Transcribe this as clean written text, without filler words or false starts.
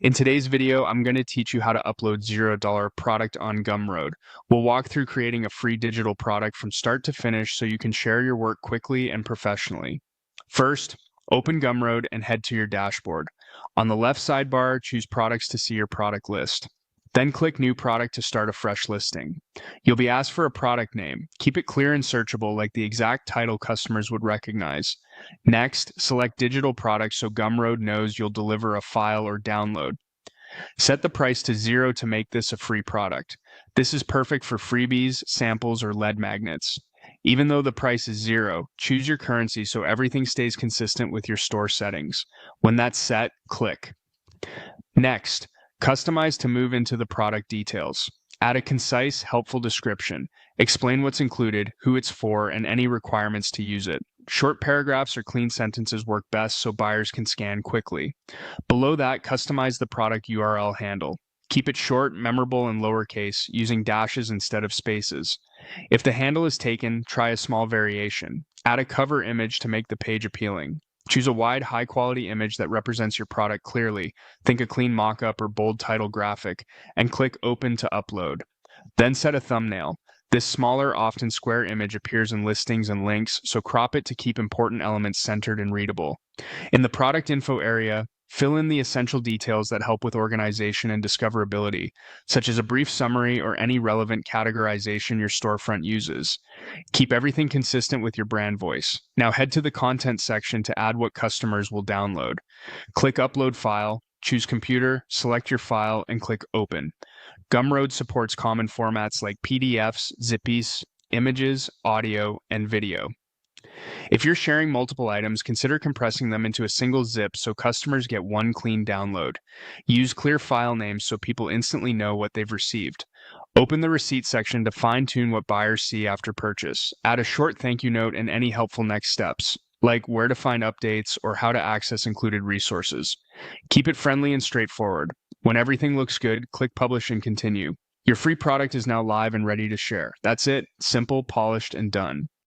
In today's video, I'm going to teach you how to upload $0 product on Gumroad. We'll walk through creating a free digital product from start to finish so you can share your work quickly and professionally. First, open Gumroad and head to your dashboard. On the left sidebar, choose Products to see your product list. Then click New Product to start a fresh listing. You'll be asked for a product name. Keep it clear and searchable like the exact title customers would recognize. Next, select Digital Product so Gumroad knows you'll deliver a file or download. Set the price to 0 to make this a free product. This is perfect for freebies, samples, or lead magnets. Even though the price is 0, choose your currency so everything stays consistent with your store settings. When that's set, click. Next, customize to move into the product details. Add a concise, helpful description. Explain what's included, who it's for, and any requirements to use it. Short paragraphs or clean sentences work best so buyers can scan quickly. Below that, customize the product URL handle. Keep it short, memorable, and lowercase, using dashes instead of spaces. If the handle is taken, try a small variation. Add a cover image to make the page appealing. Choose a wide, high-quality image that represents your product clearly. Think a clean mock-up or bold title graphic, and click Open to upload. Then set a thumbnail. This smaller, often square image appears in listings and links, so crop it to keep important elements centered and readable. In the product info area, fill in the essential details that help with organization and discoverability, such as a brief summary or any relevant categorization your storefront uses. Keep everything consistent with your brand voice. Now head to the content section to add what customers will download. Click Upload File, choose Computer, select your file, and click Open. Gumroad supports common formats like PDFs, Zippies, images, audio, and video. If you're sharing multiple items, consider compressing them into a single zip so customers get one clean download. Use clear file names so people instantly know what they've received. Open the receipt section to fine-tune what buyers see after purchase. Add a short thank you note and any helpful next steps, like where to find updates or how to access included resources. Keep it friendly and straightforward. When everything looks good, click Publish and Continue. Your free product is now live and ready to share. That's it, simple, polished, and done.